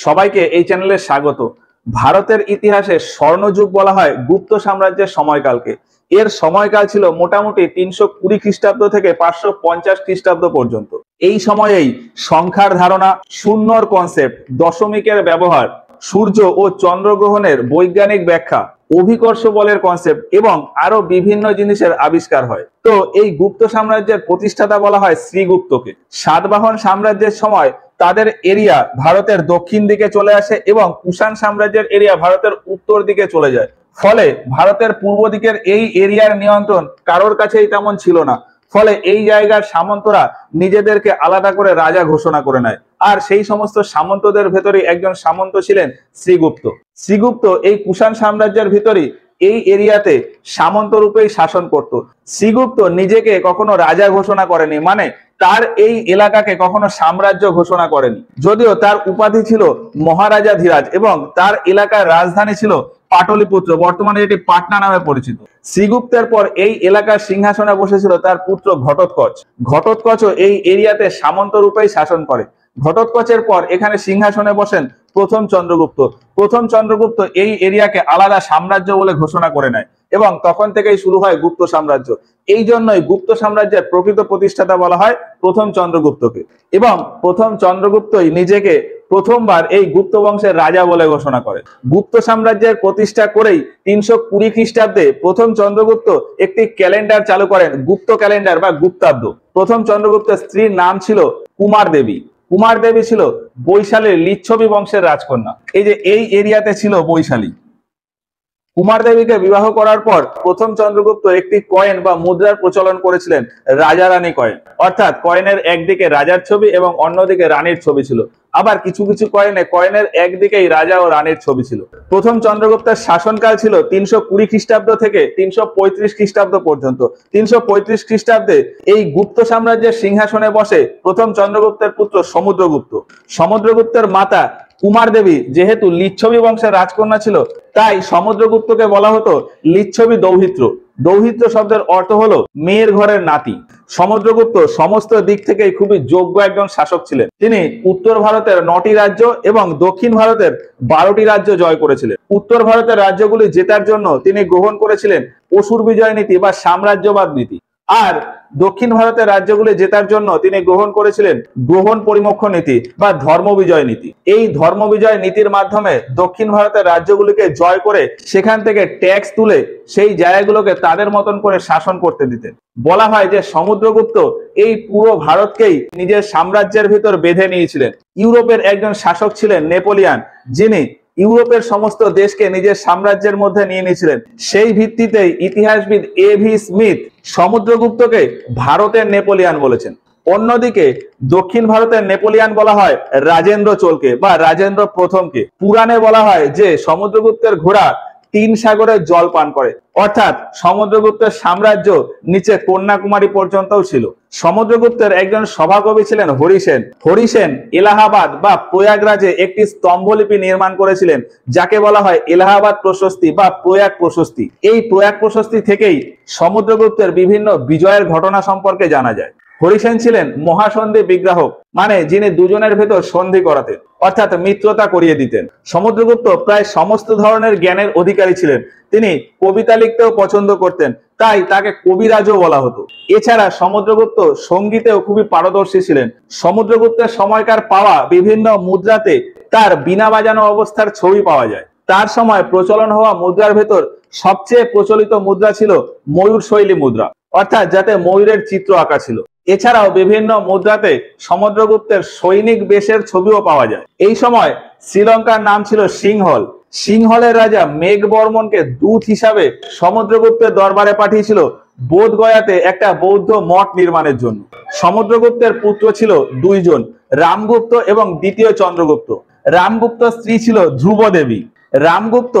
সবাইকে এই চ্যানেলে স্বাগত। ভারতের ইতিহাসে স্বর্ণযুগ বলা হয় গুপ্ত সাম্রাজ্যের সময়কালকে। এর সময়কাল ছিল মোটামুটি 320 খ্রিস্টাব্দ থেকে 550 খ্রিস্টাব্দ পর্যন্ত। এই সময়েই সংখ্যার ধারণা, শূন্যর কনসেপ্ট, দশমিকের ব্যবহার, সূর্য ও চন্দ্রগ্রহণের বৈজ্ঞানিক ব্যাখ্যা, অভিকর্ষ বলের কনসেপ্ট এবং আরো বিভিন্ন জিনিসের আবিষ্কার হয়। তো এই গুপ্ত সাম্রাজ্যের প্রতিষ্ঠাতা বলা হয় শ্রীগুপ্তকে। সাতবাহন সাম্রাজ্যের সময় তাদের এরিয়া ভারতের দক্ষিণ দিকে চলে আসে এবং কুষাণ সাম্রাজ্যের এরিয়া ভারতের উত্তর দিকে চলে যায়। ফলে ভারতের পূর্ব দিকের এই এরিয়ার নিয়ন্ত্রণ কারোর কাছেই তেমন ছিল না। ফলে এই জায়গার সামন্তরা নিজেদেরকে আলাদা করে রাজা ঘোষণা করে নেয়। আর সেই সমস্ত সামন্তদের ভেতরে একজন সামন্ত ছিলেন শ্রীগুপ্ত। শ্রীগুপ্ত এই কুষাণ সাম্রাজ্যের ভিতরেই এই এরিয়াতে সামন্ত রূপেই শাসন করত। শ্রীগুপ্ত নিজেকে কখনো রাজা ঘোষণা করেনি, মানে তার এই এলাকাকে কখনো সাম্রাজ্য ঘোষণা করেনি। যদিও তার উপাধি ছিল মহারাজা ধীরাজ এবং তার এলাকার রাজধানী ছিল পাটলিপুত্র, বর্তমানে এটি পাটনা নামে পরিচিত। শ্রীগুপ্তের পর এই এলাকার সিংহাসনে বসেছিল তার পুত্র ঘটোৎকচ। ঘটোৎকচও এই এরিয়াতে সামন্ত রূপেই শাসন করে। ঘটোৎকচের পর এখানে সিংহাসনে বসেন প্রথম চন্দ্রগুপ্ত। প্রথম চন্দ্রগুপ্ত এই এরিয়াকে আলাদা সাম্রাজ্য বলে ঘোষণা করে নেয় এবং তখন থেকেই শুরু হয় গুপ্ত সাম্রাজ্য। এই জন্যই গুপ্ত সাম্রাজ্যের প্রকৃত প্রতিষ্ঠাতা বলা হয় প্রথম চন্দ্রগুপ্তকে। এবং প্রথম চন্দ্রগুপ্তই নিজেকে প্রথমবার এই গুপ্ত বংশের রাজা বলে ঘোষণা করে। গুপ্ত সাম্রাজ্যের প্রতিষ্ঠা করেই 320 খ্রিস্টাব্দে প্রথম চন্দ্রগুপ্ত একটি ক্যালেন্ডার চালু করেন, গুপ্ত ক্যালেন্ডার বা গুপ্তাব্দ। প্রথম চন্দ্রগুপ্তের স্ত্রীর নাম ছিল কুমার দেবী। কুমার দেবী ছিল বৈশালীর লিচ্ছবি বংশের রাজকন্যা। এই যে এই এরিয়াতে ছিল বৈশালী। কুমার দেবীকে বিবাহ করার পর প্রথম চন্দ্রগুপ্ত একটি কয়েন বা মুদ্রার প্রচলন করেছিলেন, রাজা রানী কয়েন। অর্থাৎ কয়েনের একদিকে রাজার ছবি এবং অন্যদিকে রানীর ছবি ছিল। আবার কিছু কিছু কয়েনের একদিকেই রাজা ও রানীর ছবি ছিল। প্রথম চন্দ্রগুপ্তের শাসনকাল ছিল 320 খ্রিস্টাব্দ থেকে 335 খ্রিস্টাব্দ পর্যন্ত। 335 খ্রিস্টাব্দে এই গুপ্ত সাম্রাজ্যের সিংহাসনে বসে প্রথম চন্দ্রগুপ্তের পুত্র সমুদ্রগুপ্ত। সমুদ্রগুপ্তের মাতা কুমার দেবী যেহেতু লিচ্ছবি বংশের রাজকন্যা ছিল, তাই সমুদ্রগুপ্তকে বলা হতো লিচ্ছবি দৌহিত্র। দৌহিত্র শব্দের অর্থ হলো মেয়ের ঘরের নাতি। সমুদ্রগুপ্ত সমস্ত দিক থেকেই খুবই যোগ্য একজন শাসক ছিলেন। তিনি উত্তর ভারতের 9টি রাজ্য এবং দক্ষিণ ভারতের 12টি রাজ্য জয় করেছিলেন। উত্তর ভারতের রাজ্যগুলি জেতার জন্য তিনি গ্রহণ করেছিলেন অসুর বিজয় নীতি বা সাম্রাজ্যবাদ নীতি। আর দক্ষিণ ভারতের রাজ্যগুলি জেতার জন্য তিনি গ্রহণ করেছিলেন গ্রহণ পরিমোক্ষ নীতি বা ধর্ম বিজয় নীতি। এই ধর্ম বিজয় নীতির মাধ্যমে দক্ষিণ ভারতের রাজ্যগুলিকে জয় করে সেখান থেকে ট্যাক্স তুলে সেই জায়গাগুলোকে তাদের মতন করে শাসন করতে দিতেন। বলা হয় যে সমুদ্রগুপ্ত এই পুরো ভারতকেই নিজের সাম্রাজ্যের ভিতর বেঁধে নিয়েছিলেন। ইউরোপের একজন শাসক ছিলেন নেপোলিয়ান, যিনি ইউরোপের সমস্ত দেশকে নিজের সাম্রাজ্যের মধ্যে নিয়ে নিয়েছিলেন। সেই ভিত্তিতেই ইতিহাসবিদ A.V. স্মিথ সমুদ্রগুপ্তকে ভারতের নেপোলিয়ান বলেছেন। অন্যদিকে দক্ষিণ ভারতের নেপোলিয়ান বলা হয় রাজেন্দ্র চোলকে বা রাজেন্দ্র প্রথমকে। পুরাণে বলা হয় যে সমুদ্রগুপ্তের ঘোড়া 3 সাগরের জল পান করে, অর্থাৎ সমুদ্রগুপ্তের সাম্রাজ্য নিচে কন্যাকুমারী পর্যন্তও ছিল। সমুদ্রগুপ্তের একজন সভাকবি ছিলেন হরিসেন। হরিসেন এলাহাবাদ বা প্রয়াগরাজে একটি স্তম্ভলিপি নির্মাণ করেছিলেন, যাকে বলা হয় এলাহাবাদ প্রশস্তি বা প্রয়াগ প্রশস্তি। এই প্রয়াগ প্রশস্তি থেকেই সমুদ্রগুপ্তের বিভিন্ন বিজয়ের ঘটনা সম্পর্কে জানা যায়। হরিসেন ছিলেন মহাসন্ধি বিগ্রাহক, মানে যিনি দুজনের ভেতর সন্ধি করাতেন, অর্থাৎ মিত্রতা করিয়ে দিতেন। সমুদ্রগুপ্ত প্রায় সমস্ত ধরনের জ্ঞানের অধিকারী ছিলেন। তিনি কবিতা লিখতেও পছন্দ করতেন, তাই তাকে কবিরাজও বলা হতো। এছাড়া সমুদ্রগুপ্ত সঙ্গীতেও খুবই পারদর্শী ছিলেন। সমুদ্রগুপ্তের সময়কার পাওয়া বিভিন্ন মুদ্রাতে তার বীণা বাজানো অবস্থার ছবি পাওয়া যায়। তার সময় প্রচলন হওয়া মুদ্রার ভেতর সবচেয়ে প্রচলিত মুদ্রা ছিল ময়ূর শৈলী মুদ্রা, অর্থাৎ যাতে ময়ূরের চিত্র আঁকা ছিল। এছাড়াও বিভিন্ন মুদ্রাতে সমুদ্রগুপ্তের সৈনিক বেশের ছবিও পাওয়া যায়। এই সময় শ্রীলঙ্কার নাম ছিল সিংহল। সিংহলের রাজা মেঘবর্মনকে দূত হিসাবে সমুদ্রগুপ্তের দরবারে পাঠিয়েছিল বোধগয়াতে একটা বৌদ্ধ মঠ নির্মাণের জন্য। সমুদ্রগুপ্তের পুত্র ছিল 2 জন, রামগুপ্ত এবং দ্বিতীয় চন্দ্রগুপ্ত। রামগুপ্ত স্ত্রী ছিল ধ্রুব দেবী। রামগুপ্ত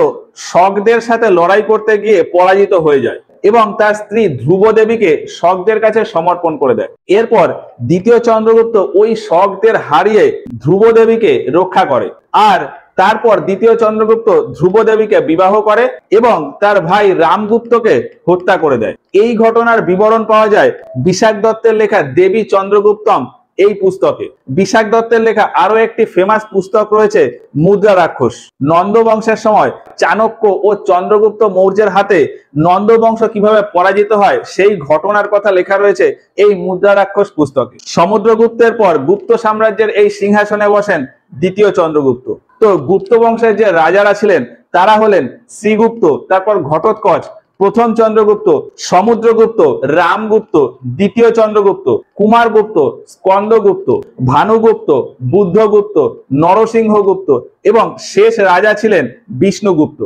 শকদের সাথে লড়াই করতে গিয়ে পরাজিত হয়ে যায় এবং তার স্ত্রী ধ্রুব দেবীকে শকদের কাছে সমর্পণ করে দেয়। এরপর দ্বিতীয় চন্দ্রগুপ্ত ওই শকদের হারিয়ে ধ্রুব দেবীকে রক্ষা করে। আর তারপর দ্বিতীয় চন্দ্রগুপ্ত ধ্রুব দেবীকে বিবাহ করে এবং তার ভাই রামগুপ্তকে হত্যা করে দেয়। এই ঘটনার বিবরণ পাওয়া যায় বিশাখ দত্তের লেখা দেবী চন্দ্রগুপ্তম এই পুস্তকে। বিশাখ দত্তের লেখা আরো একটি ফেমাস পুস্তক রয়েছে মুদ্রা রাক্ষস। নন্দ বংশের সময় চাণক্য ও চন্দ্রগুপ্ত মৌর্যের হাতে নন্দ বংশ কিভাবে পরাজিত হয় সেই ঘটনার কথা লেখা রয়েছে এই মুদ্রা রাক্ষস পুস্তকে। সমুদ্রগুপ্তের পর গুপ্ত সাম্রাজ্যের এই সিংহাসনে বসেন দ্বিতীয় চন্দ্রগুপ্ত। তো গুপ্ত বংশের যে রাজারা ছিলেন তারা হলেন শ্রীগুপ্ত, তারপর ঘটোৎকচ, প্রথম চন্দ্রগুপ্ত, সমুদ্রগুপ্ত, রামগুপ্ত, দ্বিতীয় চন্দ্রগুপ্ত, কুমারগুপ্ত, স্কন্দগুপ্ত, ভানুগুপ্ত, বুদ্ধগুপ্ত, নরসিংহগুপ্ত এবং শেষ রাজা ছিলেন বিষ্ণুগুপ্ত।